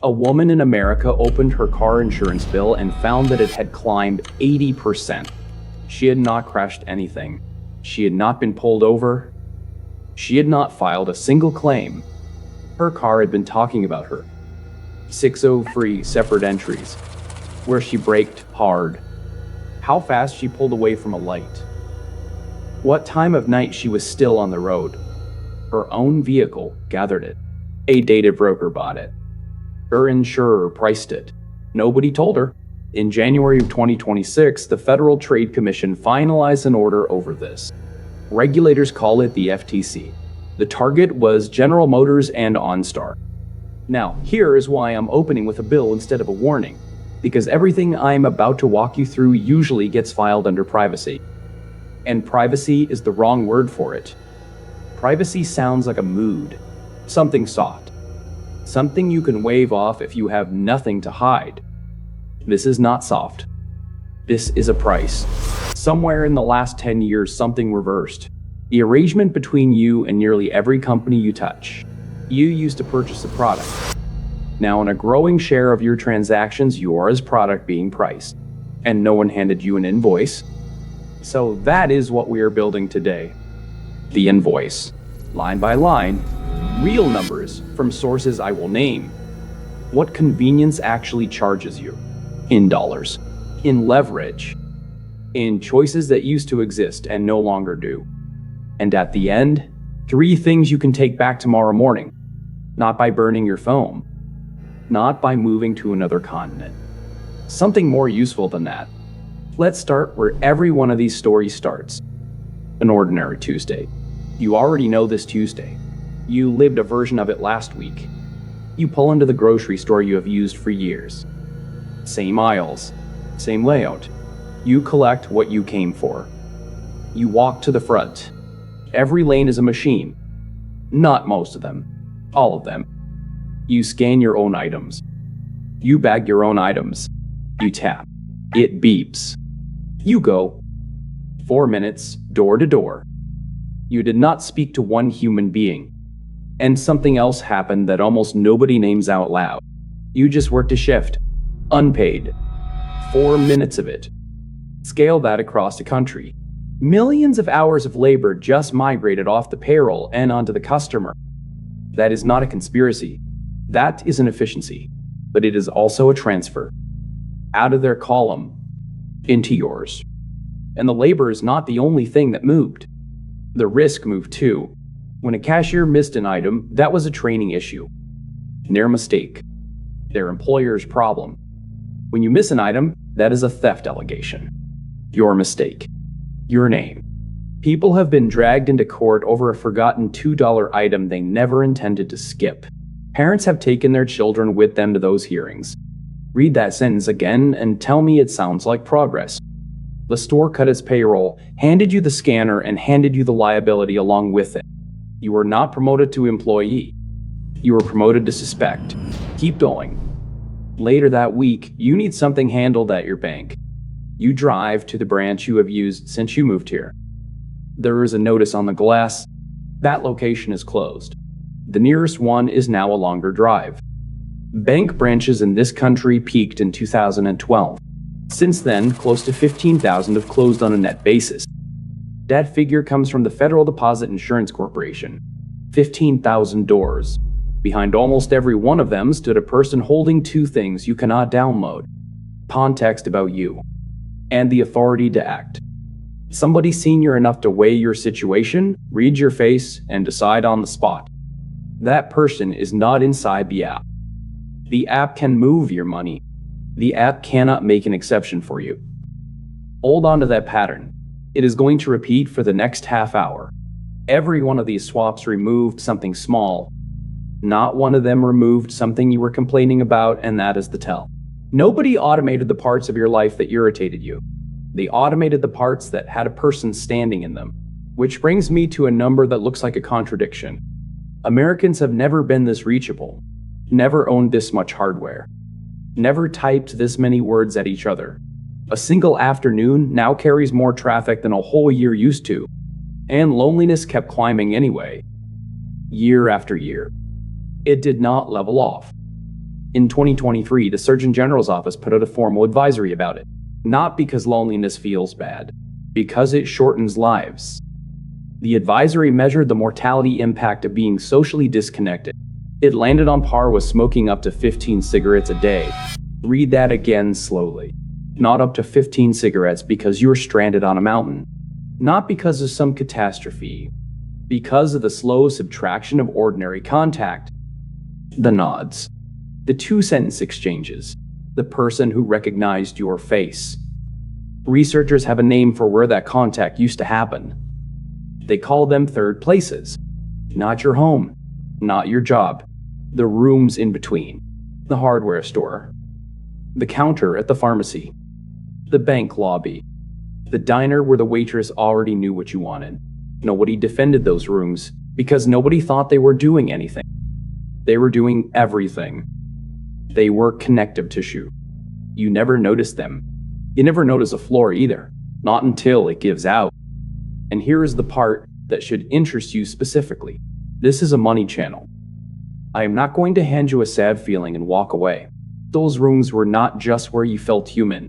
A woman in America opened her car insurance bill and found that it had climbed 80%. She had not crashed anything. She had not been pulled over. She had not filed a single claim. Her car had been talking about her. 603 separate entries, where she braked hard, how fast she pulled away from a light, what time of night she was still on the road. Her own vehicle gathered it. A data broker bought it. Her insurer priced it. Nobody told her. In January of 2026, the Federal Trade Commission finalized an order over this. Regulators call it the FTC. The target was General Motors and OnStar. Now, here is why I'm opening with a bill instead of a warning, because everything I'm about to walk you through usually gets filed under privacy. And privacy is the wrong word for it. Privacy sounds like a mood, something soft, something you can wave off if you have nothing to hide. This is not soft. This is a price. Somewhere in the last 10 years, something reversed. The arrangement between you and nearly every company you touch. You used to purchase a product. Now, in a growing share of your transactions, you are as product being priced, and no one handed you an invoice. So that is what we are building today. The invoice. Line by line, real numbers from sources I will name. What convenience actually charges you? In dollars, in leverage, in choices that used to exist and no longer do. And at the end, 3 things you can take back tomorrow morning. Not by burning your phone. Not by moving to another continent. Something more useful than that. Let's start where every one of these stories starts. An ordinary Tuesday. You already know this Tuesday. You lived a version of it last week. You pull into the grocery store you have used for years. Same aisles, same layout. You collect what you came for. You walk to the front. Every lane is a machine. Not most of them. All of them. You scan your own items. You bag your own items. You tap. It beeps. You go. 4 minutes, door to door. You did not speak to one human being. And something else happened that almost nobody names out loud. You just worked a shift. Unpaid. 4 minutes of it. Scale that across the country. Millions of hours of labor just migrated off the payroll and onto the customer. That is not a conspiracy. That is an efficiency. But it is also a transfer. Out of their column, into yours. And the labor is not the only thing that moved. The risk moved too. When a cashier missed an item, that was a training issue. Their mistake. Their employer's problem. When you miss an item, that is a theft allegation. Your mistake. Your name. People have been dragged into court over a forgotten $2 item they never intended to skip. Parents have taken their children with them to those hearings. Read that sentence again and tell me it sounds like progress. The store cut its payroll, handed you the scanner, and handed you the liability along with it. You were not promoted to employee. You were promoted to suspect. Keep going. Later that week, you need something handled at your bank. You drive to the branch you have used since you moved here. There is a notice on the glass. That location is closed. The nearest one is now a longer drive. Bank branches in this country peaked in 2012. Since then, close to 15,000 have closed on a net basis. That figure comes from the Federal Deposit Insurance Corporation. 15,000 doors. Behind almost every one of them stood a person holding 2 things you cannot download. Context about you. And the authority to act. Somebody senior enough to weigh your situation, read your face, and decide on the spot. That person is not inside the app. The app can move your money. The app cannot make an exception for you. Hold on to that pattern. It is going to repeat for the next half hour. Every one of these swaps removed something small. Not one of them removed something you were complaining about, and that is the tell. Nobody automated the parts of your life that irritated you. They automated the parts that had a person standing in them. Which brings me to a number that looks like a contradiction. Americans have never been this reachable. Never owned this much hardware. Never typed this many words at each other. A single afternoon now carries more traffic than a whole year used to. And loneliness kept climbing anyway. Year after year. It did not level off. In 2023, the Surgeon General's office put out a formal advisory about it. Not because loneliness feels bad, because it shortens lives. The advisory measured the mortality impact of being socially disconnected. It landed on par with smoking up to 15 cigarettes a day. Read that again slowly. Not up to 15 cigarettes because you're stranded on a mountain. Not because of some catastrophe. Because of the slow subtraction of ordinary contact. The nods. The two-sentence exchanges. The person who recognized your face. Researchers have a name for where that contact used to happen. They call them third places. Not your home. Not your job. The rooms in between. The hardware store. The counter at the pharmacy. The bank lobby. The diner where the waitress already knew what you wanted. Nobody defended those rooms because nobody thought they were doing anything. They were doing everything. They were connective tissue. You never noticed them. You never notice a floor either. Not until it gives out. And here is the part that should interest you specifically. This is a money channel. I am not going to hand you a sad feeling and walk away. Those rooms were not just where you felt human.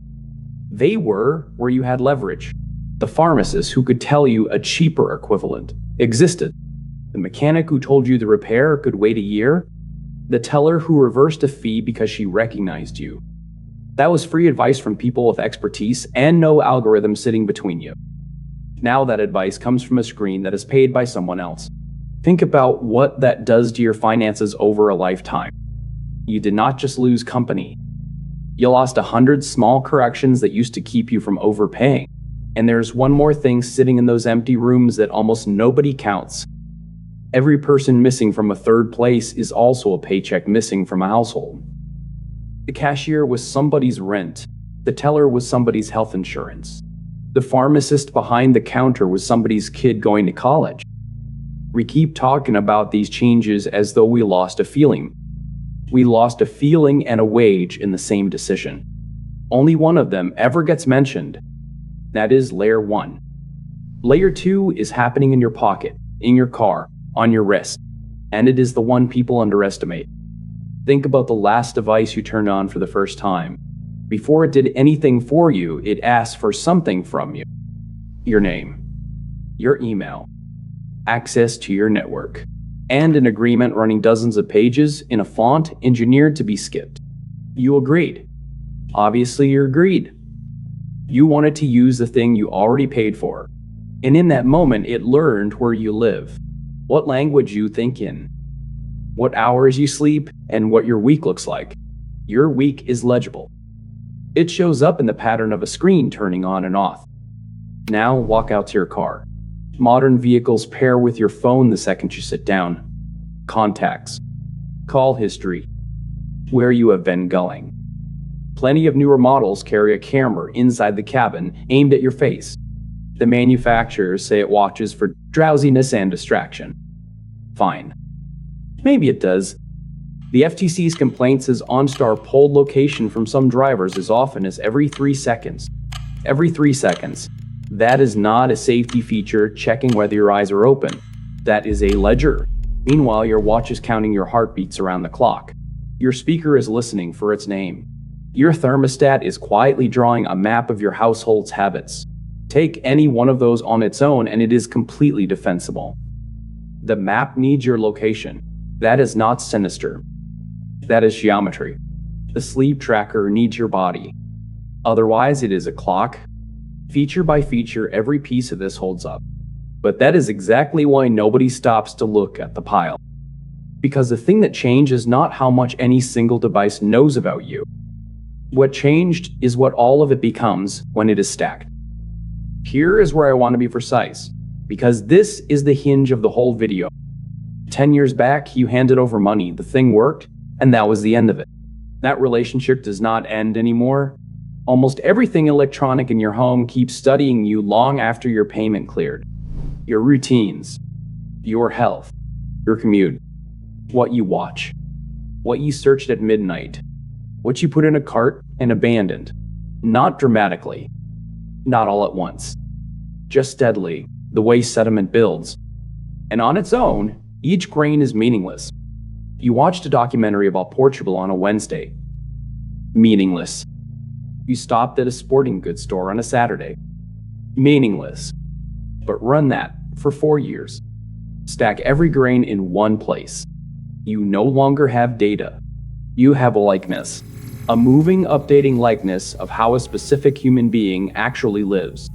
They were where you had leverage. The pharmacist who could tell you a cheaper equivalent existed. The mechanic who told you the repair could wait a year. The teller who reversed a fee because she recognized you. That was free advice from people with expertise and no algorithm sitting between you. Now that advice comes from a screen that is paid by someone else. Think about what that does to your finances over a lifetime. You did not just lose company. You lost 100 small corrections that used to keep you from overpaying. And there's one more thing sitting in those empty rooms that almost nobody counts. Every person missing from a third place is also a paycheck missing from a household. The cashier was somebody's rent. The teller was somebody's health insurance. The pharmacist behind the counter was somebody's kid going to college. We keep talking about these changes as though we lost a feeling. We lost a feeling and a wage in the same decision. Only one of them ever gets mentioned. That is layer 1. Layer 2 is happening in your pocket, in your car, on your wrist, and it is the one people underestimate. Think about the last device you turned on for the first time. Before it did anything for you, it asked for something from you. Your name, your email, access to your network, and an agreement running dozens of pages in a font engineered to be skipped. You agreed. Obviously, you agreed. You wanted to use the thing you already paid for. And in that moment, it learned where you live, what language you think in, what hours you sleep, and what your week looks like. Your week is legible. It shows up in the pattern of a screen turning on and off. Now walk out to your car. Modern vehicles pair with your phone the second you sit down. Contacts. Call history. Where you have been going. Plenty of newer models carry a camera inside the cabin aimed at your face. The manufacturers say it watches for drowsiness and distraction. Fine. Maybe it does. The FTC's complaint says OnStar pulled location from some drivers as often as every 3 seconds. Every 3 seconds. That is not a safety feature checking whether your eyes are open. That is a ledger. Meanwhile, your watch is counting your heartbeats around the clock. Your speaker is listening for its name. Your thermostat is quietly drawing a map of your household's habits. Take any one of those on its own and it is completely defensible. The map needs your location. That is not sinister. That is geometry. The sleep tracker needs your body. Otherwise, it is a clock. Feature by feature, every piece of this holds up. But that is exactly why nobody stops to look at the pile. Because the thing that changed is not how much any single device knows about you. What changed is what all of it becomes when it is stacked. Here is where I want to be precise, because this is the hinge of the whole video. 10 years back, you handed over money, the thing worked, and that was the end of it. That relationship does not end anymore. Almost everything electronic in your home keeps studying you long after your payment cleared. Your routines, your health, your commute, what you watch, what you searched at midnight, what you put in a cart and abandoned. Not dramatically, not all at once, just steadily, the way sediment builds. And on its own, each grain is meaningless. You watched a documentary about Portugal on a Wednesday. Meaningless. You stopped at a sporting goods store on a Saturday. Meaningless. But run that for 4 years. Stack every grain in one place. You no longer have data. You have a likeness. A moving, updating likeness of how a specific human being actually lives.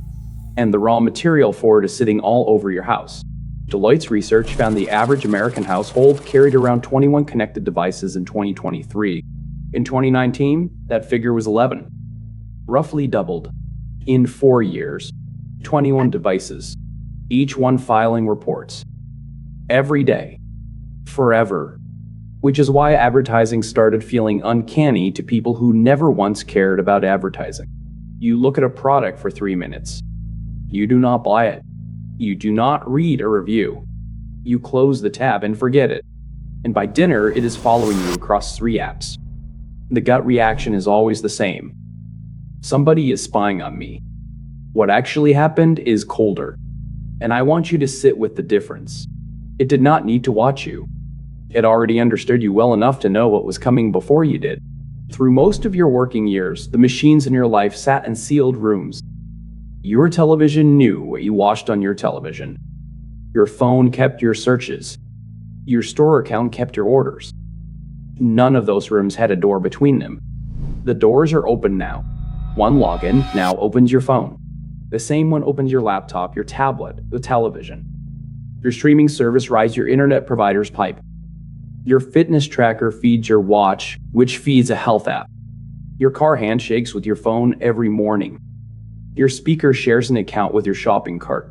And the raw material for it is sitting all over your house. Deloitte's research found the average American household carried around 21 connected devices in 2023. In 2019, that figure was 11. Roughly doubled. In 4 years, 21 devices, each one filing reports. Every day. Forever. Which is why advertising started feeling uncanny to people who never once cared about advertising. You look at a product for 3 minutes. You do not buy it. You do not read a review. You close the tab and forget it. And by dinner, it is following you across 3 apps. The gut reaction is always the same. Somebody is spying on me. What actually happened is colder. And I want you to sit with the difference. It did not need to watch you. It already understood you well enough to know what was coming before you did. Through most of your working years, the machines in your life sat in sealed rooms. Your television knew what you watched on your television. Your phone kept your searches. Your store account kept your orders. None of those rooms had a door between them. The doors are open now. One login now opens your phone. The same one opens your laptop, your tablet, the television. Your streaming service rides your internet provider's pipe. Your fitness tracker feeds your watch, which feeds a health app. Your car handshakes with your phone every morning. Your speaker shares an account with your shopping cart.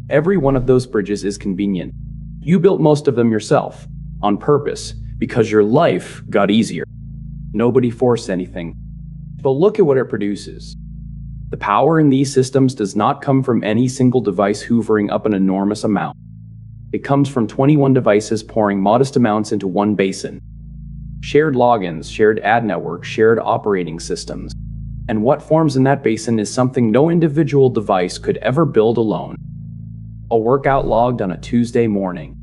Every one of those bridges is convenient. You built most of them yourself, on purpose, because your life got easier. Nobody forced anything. But look at what it produces. The power in these systems does not come from any single device hoovering up an enormous amount. It comes from 21 devices pouring modest amounts into one basin. Shared logins, shared ad networks, shared operating systems. And what forms in that basin is something no individual device could ever build alone. A workout logged on a Tuesday morning.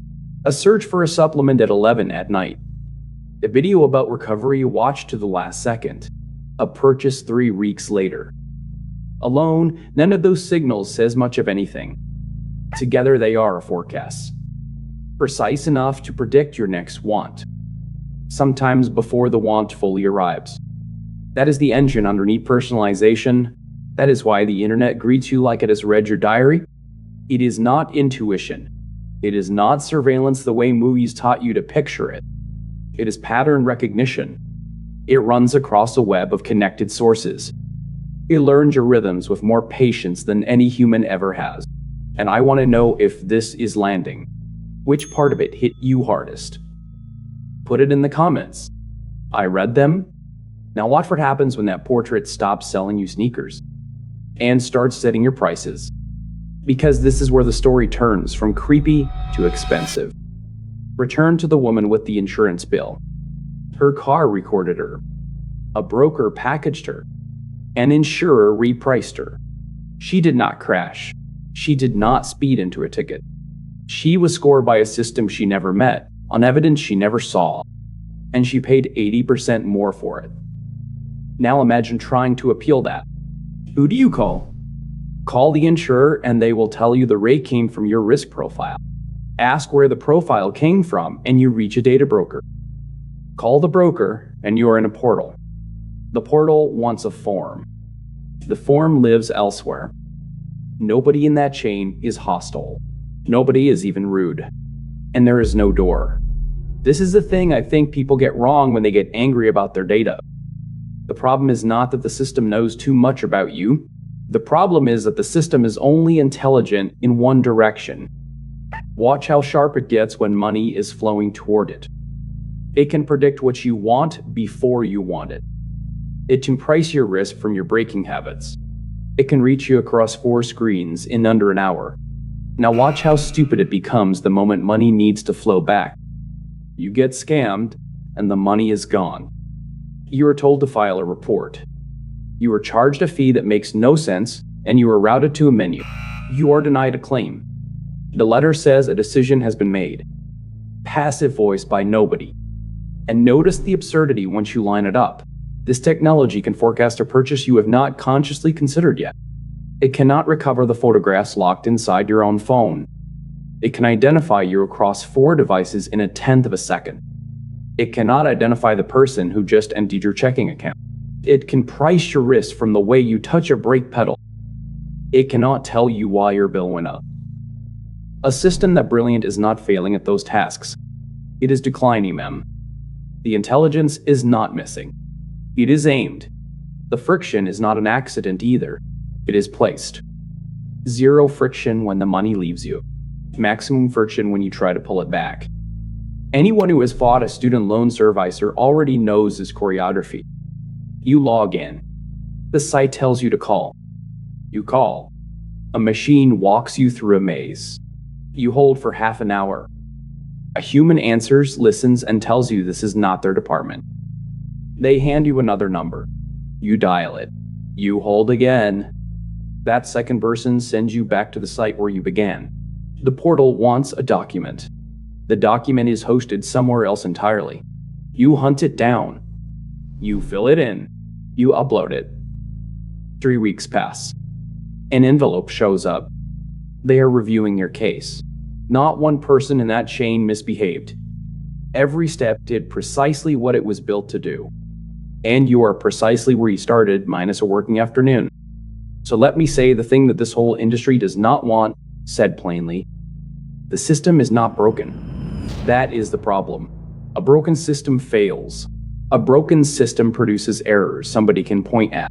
A search for a supplement at 11 at night. A video about recovery watched to the last second. A purchase 3 weeks later. Alone, none of those signals says much of anything. Together they are a forecast. Precise enough to predict your next want. Sometimes before the want fully arrives. That is the engine underneath personalization. That is why the internet greets you like it has read your diary. It is not intuition. It is not surveillance the way movies taught you to picture it. It is pattern recognition. It runs across a web of connected sources. It learns your rhythms with more patience than any human ever has. And I want to know if this is landing. Which part of it hit you hardest? Put it in the comments. I read them. Now watch what happens when that portrait stops selling you sneakers and starts setting your prices. Because this is where the story turns from creepy to expensive. Return to the woman with the insurance bill. Her car recorded her. A broker packaged her. An insurer repriced her. She did not crash. She did not speed into a ticket. She was scored by a system she never met, on evidence she never saw. And she paid 80% more for it. Now imagine trying to appeal that. Who do you call? Call the insurer and they will tell you the rate came from your risk profile. Ask where the profile came from and you reach a data broker. Call the broker and you are in a portal. The portal wants a form. The form lives elsewhere. Nobody in that chain is hostile. Nobody is even rude. And there is no door. This is the thing I think people get wrong when they get angry about their data. The problem is not that the system knows too much about you. The problem is that the system is only intelligent in one direction. Watch how sharp it gets when money is flowing toward it. It can predict what you want before you want it. It can price your risk from your braking habits. It can reach you across 4 screens in under an hour. Now watch how stupid it becomes the moment money needs to flow back. You get scammed, and the money is gone. You are told to file a report. You are charged a fee that makes no sense, and you are routed to a menu. You are denied a claim. The letter says a decision has been made. Passive voice by nobody. And notice the absurdity once you line it up. This technology can forecast a purchase you have not consciously considered yet. It cannot recover the photographs locked inside your own phone. It can identify you across 4 devices in 1/10 of a second. It cannot identify the person who just emptied your checking account. It can price your risk from the way you touch a brake pedal. It cannot tell you why your bill went up. A system that brilliant is not failing at those tasks. It is declining them. The intelligence is not missing. It is aimed. The friction is not an accident either. It is placed. 0 friction when the money leaves you. Maximum friction when you try to pull it back. Anyone who has fought a student loan servicer already knows this choreography. You log in. The site tells you to call. You call. A machine walks you through a maze. You hold for half an hour. A human answers, listens, and tells you this is not their department. They hand you another number. You dial it. You hold again. That second person sends you back to the site where you began. The portal wants a document. The document is hosted somewhere else entirely. You hunt it down. You fill it in. You upload it. 3 weeks pass. An envelope shows up. They are reviewing your case. Not one person in that chain misbehaved. Every step did precisely what it was built to do. And you are precisely where you started, minus a working afternoon. So let me say the thing that this whole industry does not want, said plainly. The system is not broken. That is the problem. A broken system fails. A broken system produces errors somebody can point at.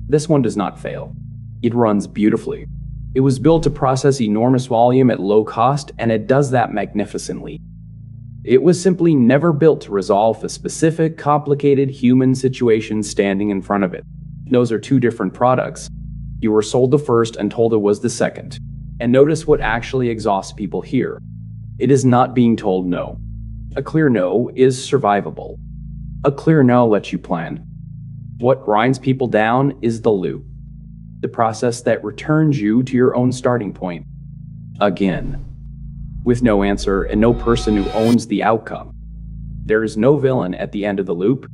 This one does not fail. It runs beautifully. It was built to process enormous volume at low cost, and it does that magnificently. It was simply never built to resolve a specific, complicated human situation standing in front of it. Those are 2 different products. You were sold the first and told it was the second. And notice what actually exhausts people here. It is not being told no. A clear no is survivable. A clear no lets you plan. What grinds people down is the loop. The process that returns you to your own starting point. Again. With no answer and no person who owns the outcome. There is no villain at the end of the loop.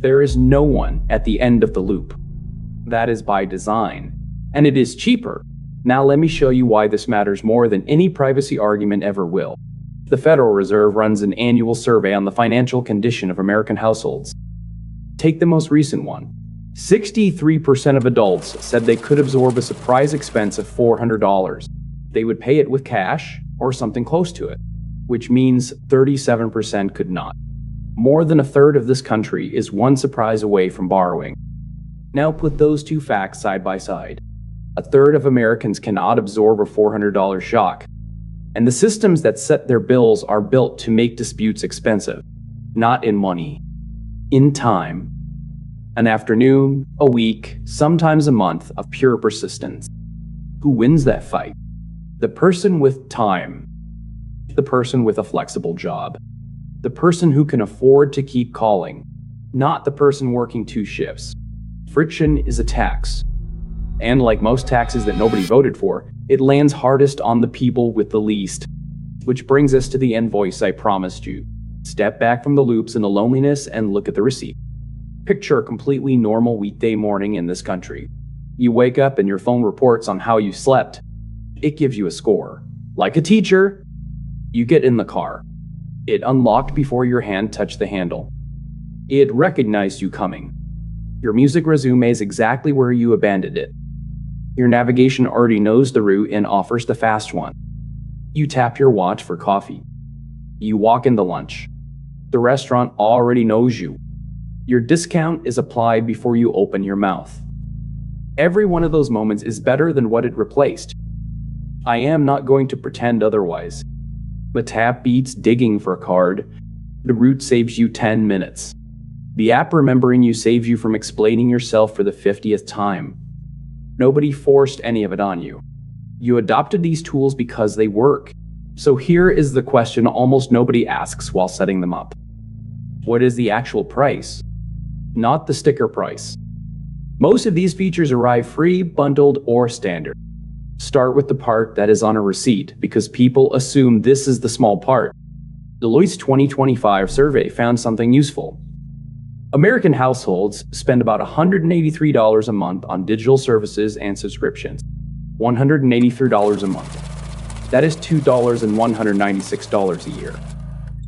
There is no one at the end of the loop. That is by design. And it is cheaper. Now let me show you why this matters more than any privacy argument ever will. The Federal Reserve runs an annual survey on the financial condition of American households. Take the most recent one. 63% of adults said they could absorb a surprise expense of $400. They would pay it with cash or something close to it, which means 37% could not. More than a third of this country is one surprise away from borrowing. Now put those 2 facts side by side. A third of Americans cannot absorb a $400 shock. And the systems that set their bills are built to make disputes expensive. Not in money. In time. An afternoon, a week, sometimes a month of pure persistence. Who wins that fight? The person with time. The person with a flexible job. The person who can afford to keep calling. Not the person working 2 shifts. Friction is a tax. And like most taxes that nobody voted for, it lands hardest on the people with the least. Which brings us to the invoice I promised you. Step back from the loops and the loneliness and look at the receipt. Picture a completely normal weekday morning in this country. You wake up and your phone reports on how you slept. It gives you a score. Like a teacher. You get in the car. It unlocked before your hand touched the handle. It recognized you coming. Your music resumes exactly where you abandoned it. Your navigation already knows the route and offers the fast one. You tap your watch for coffee. You walk into lunch. The restaurant already knows you. Your discount is applied before you open your mouth. Every one of those moments is better than what it replaced. I am not going to pretend otherwise. The tap beats digging for a card. The route saves you 10 minutes. The app remembering you saves you from explaining yourself for the 50th time. Nobody forced any of it on you. You adopted these tools because they work. So here is the question almost nobody asks while setting them up. What is the actual price? Not the sticker price. Most of these features arrive free, bundled, or standard. Start with the part that is on a receipt because people assume this is the small part. Deloitte's 2025 survey found something useful. American households spend about $183 a month on digital services and subscriptions. $183 a month. That is $2,196 a year.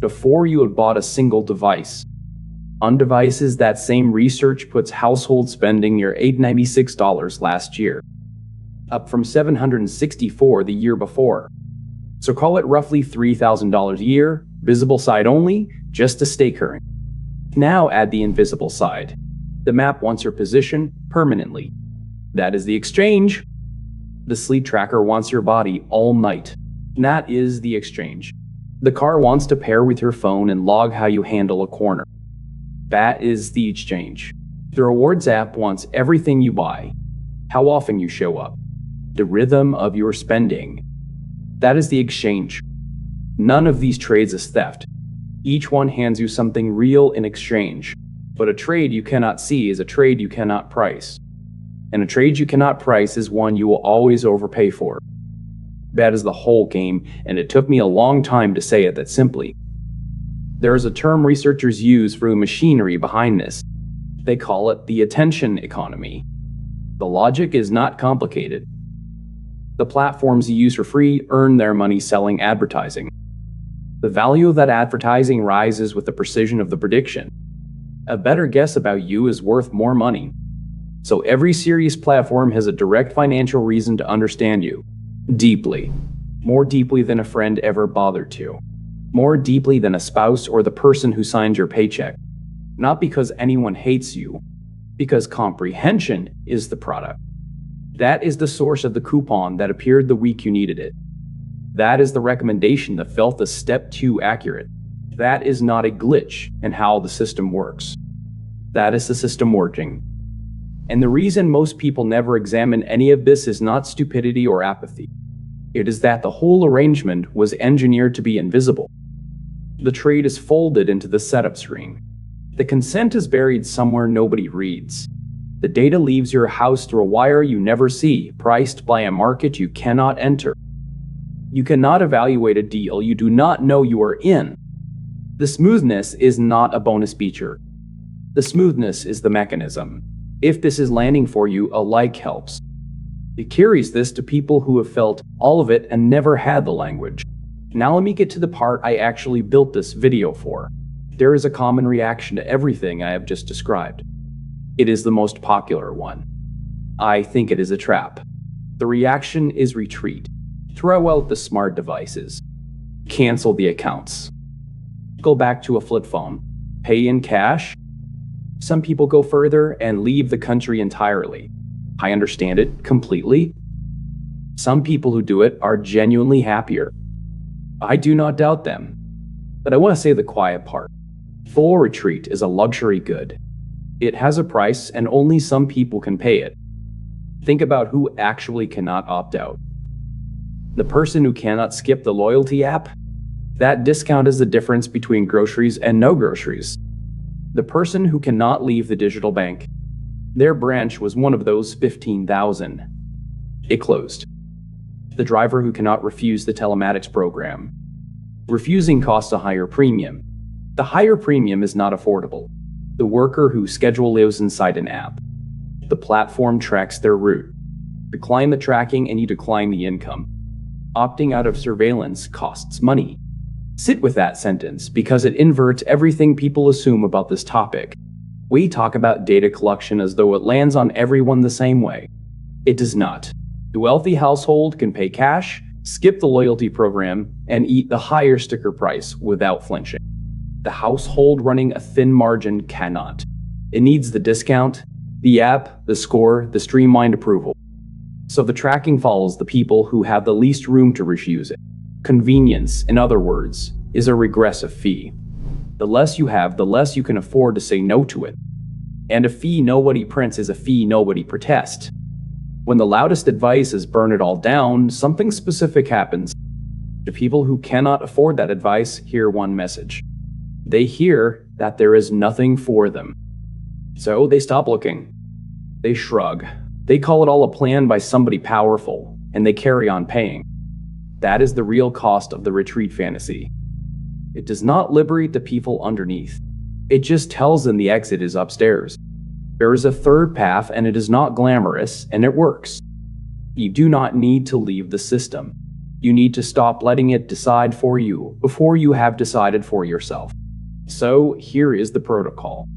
Before you had bought a single device. On devices, that same research puts household spending near $896 last year, up from $764 the year before. So call it roughly $3,000 a year, visible side only, just to stay current. Now add the invisible side. The map wants your position permanently. That is the exchange. The sleep tracker wants your body all night. That is the exchange. The car wants to pair with your phone and log how you handle a corner. That is the exchange. The rewards app wants everything you buy, how often you show up, the rhythm of your spending. That is the exchange. None of these trades is theft. Each one hands you something real in exchange. But a trade you cannot see is a trade you cannot price. And a trade you cannot price is one you will always overpay for. That is the whole game, and it took me a long time to say it that simply. There is a term researchers use for the machinery behind this. They call it the attention economy. The logic is not complicated. The platforms you use for free earn their money selling advertising. The value of that advertising rises with the precision of the prediction. A better guess about you is worth more money. So every serious platform has a direct financial reason to understand you. Deeply. More deeply than a friend ever bothered to. More deeply than a spouse or the person who signs your paycheck. Not because anyone hates you, because comprehension is the product. That is the source of the coupon that appeared the week you needed it. That is the recommendation that felt a step too accurate. That is not a glitch in how the system works. That is the system working. And the reason most people never examine any of this is not stupidity or apathy. It is that the whole arrangement was engineered to be invisible. The trade is folded into the setup screen. The consent is buried somewhere nobody reads. The data leaves your house through a wire you never see, priced by a market you cannot enter. You cannot evaluate a deal you do not know you are in. The smoothness is not a bonus feature. The smoothness is the mechanism. If this is landing for you, a like helps. It carries this to people who have felt all of it and never had the language. Now let me get to the part I actually built this video for. There is a common reaction to everything I have just described. It is the most popular one. I think it is a trap. The reaction is retreat. Throw out the smart devices. Cancel the accounts. Go back to a flip phone. Pay in cash. Some people go further and leave the country entirely. I understand it completely. Some people who do it are genuinely happier. I do not doubt them. But I want to say the quiet part. Full retreat is a luxury good. It has a price and only some people can pay it. Think about who actually cannot opt out. The person who cannot skip the loyalty app? That discount is the difference between groceries and no groceries. The person who cannot leave the digital bank. Their branch was one of those 15,000. It closed. The driver who cannot refuse the telematics program. Refusing costs a higher premium. The higher premium is not affordable. The worker whose schedule lives inside an app. The platform tracks their route. Decline the tracking and you decline the income. Opting out of surveillance costs money. Sit with that sentence because it inverts everything people assume about this topic. We talk about data collection as though it lands on everyone the same way. It does not. The wealthy household can pay cash, skip the loyalty program, and eat the higher sticker price without flinching. The household running a thin margin cannot. It needs the discount, the app, the score, the streamlined approval. So the tracking follows the people who have the least room to refuse it. Convenience, in other words, is a regressive fee. The less you have, the less you can afford to say no to it. And a fee nobody prints is a fee nobody protests. When the loudest advice is burn it all down, something specific happens. The people who cannot afford that advice hear one message. They hear that there is nothing for them. So they stop looking. They shrug. They call it all a plan by somebody powerful, and they carry on paying. That is the real cost of the retreat fantasy. It does not liberate the people underneath. It just tells them the exit is upstairs. There is a third path, and it is not glamorous, and it works. You do not need to leave the system. You need to stop letting it decide for you before you have decided for yourself. So here is the protocol.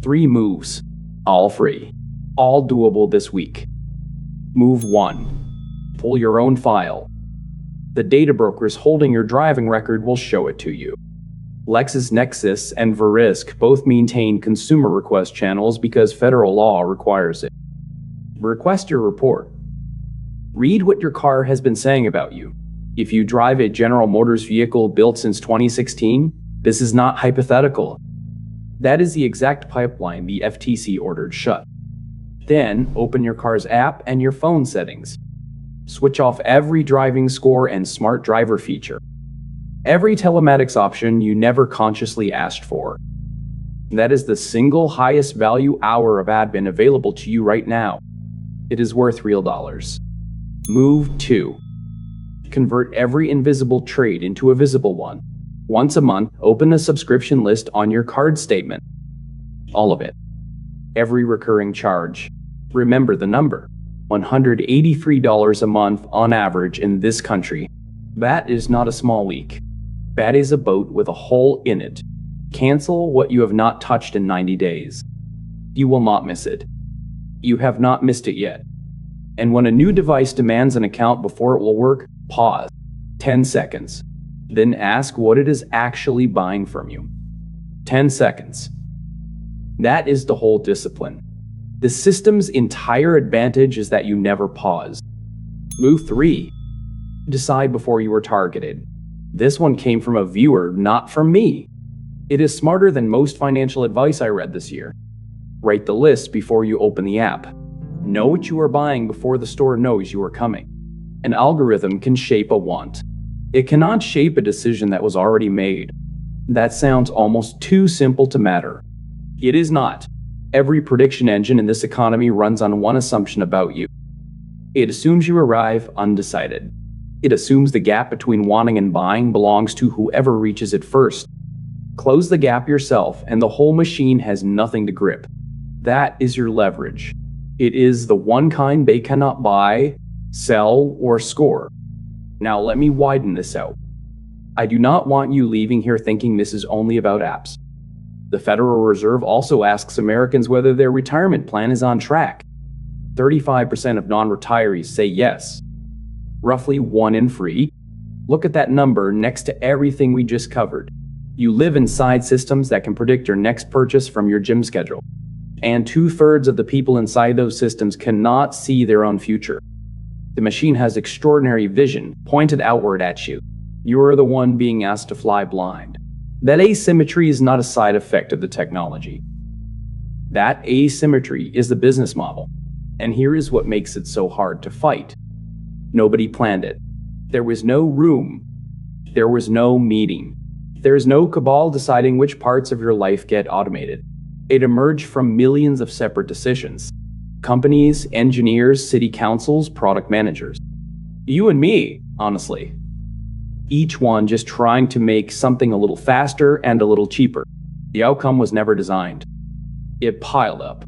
3 moves, all free, all doable this week. Move 1. Pull your own file. The data brokers holding your driving record will show it to you. LexisNexis and Verisk both maintain consumer request channels because federal law requires it. Request your report. Read what your car has been saying about you. If you drive a General Motors vehicle built since 2016, this is not hypothetical. That is the exact pipeline the FTC ordered shut. Then open your car's app and your phone settings. Switch off every driving score and smart driver feature. Every telematics option you never consciously asked for. That is the single highest value hour of admin available to you right now. It is worth real dollars. Move 2. Convert every invisible trade into a visible one. Once a month, open a subscription list on your card statement. All of it. Every recurring charge. Remember the number. $183 a month on average in this country. That is not a small leak. That is a boat with a hole in it. Cancel what you have not touched in 90 days. You will not miss it. You have not missed it yet. And when a new device demands an account before it will work, pause. 10 seconds. Then ask what it is actually buying from you. 10 seconds. That is the whole discipline. The system's entire advantage is that you never pause. Move 3. Decide before you are targeted. This one came from a viewer, not from me. It is smarter than most financial advice I read this year. Write the list before you open the app. Know what you are buying before the store knows you are coming. An algorithm can shape a want. It cannot shape a decision that was already made. That sounds almost too simple to matter. It is not. Every prediction engine in this economy runs on one assumption about you. It assumes you arrive undecided. It assumes the gap between wanting and buying belongs to whoever reaches it first. Close the gap yourself, and the whole machine has nothing to grip. That is your leverage. It is the one kind they cannot buy, sell, or score. Now let me widen this out. I do not want you leaving here thinking this is only about apps. The Federal Reserve also asks Americans whether their retirement plan is on track. 35% of non-retirees say yes. Roughly 1 in 3. Look at that number next to everything we just covered. You live inside systems that can predict your next purchase from your gym schedule. And 2/3 of the people inside those systems cannot see their own future. The machine has extraordinary vision pointed outward at you. You are the one being asked to fly blind. That asymmetry is not a side effect of the technology. That asymmetry is the business model. And here is what makes it so hard to fight. Nobody planned it. There was no room. There was no meeting. There is no cabal deciding which parts of your life get automated. It emerged from millions of separate decisions. Companies, engineers, city councils, product managers. You and me, honestly. Each one just trying to make something a little faster and a little cheaper. The outcome was never designed. It piled up.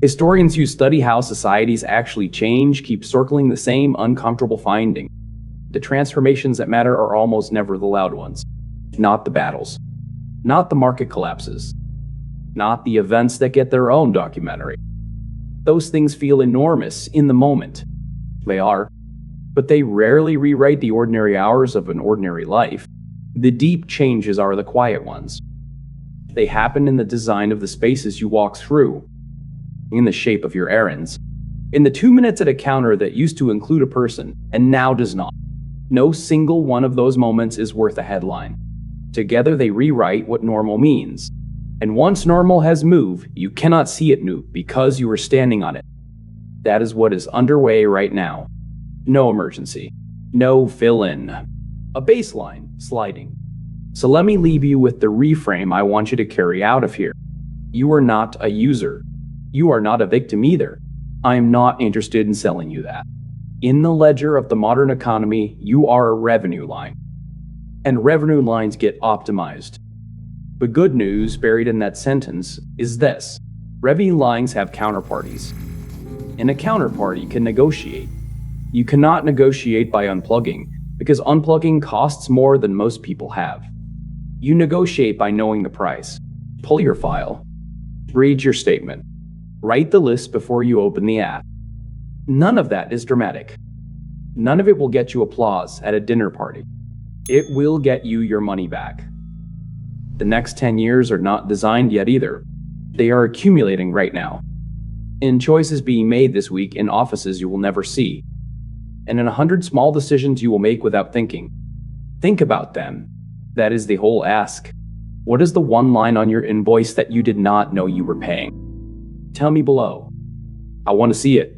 Historians who study how societies actually change keep circling the same uncomfortable finding. The transformations that matter are almost never the loud ones. Not the battles. Not the market collapses. Not the events that get their own documentary. Those things feel enormous in the moment. They are. But they rarely rewrite the ordinary hours of an ordinary life. The deep changes are the quiet ones. They happen in the design of the spaces you walk through, in the shape of your errands, in the 2 minutes at a counter that used to include a person and now does not. No single one of those moments is worth a headline. Together they rewrite what normal means. And once normal has moved, you cannot see it move because you are standing on it. That is what is underway right now. No emergency. No fill-in. A baseline sliding. So let me leave you with the reframe I want you to carry out of here. You are not a user. You are not a victim either. I am not interested in selling you that. In the ledger of the modern economy, you are a revenue line. and revenue lines get optimized. But good news buried in that sentence is this: revenue lines have counterparties, and a counterparty can negotiate. You cannot negotiate by unplugging, because unplugging costs more than most people have. You negotiate by knowing the price. Pull your file. Read your statement. Write the list before you open the app. None of that is dramatic. None of it will get you applause at a dinner party. It will get you your money back. The next 10 years are not designed yet either. They are accumulating right now, in choices being made this week in offices you will never see, and in 100 small decisions you will make without thinking. Think about them. That is the whole ask. What is the one line on your invoice that you did not know you were paying? Tell me below. I want to see it.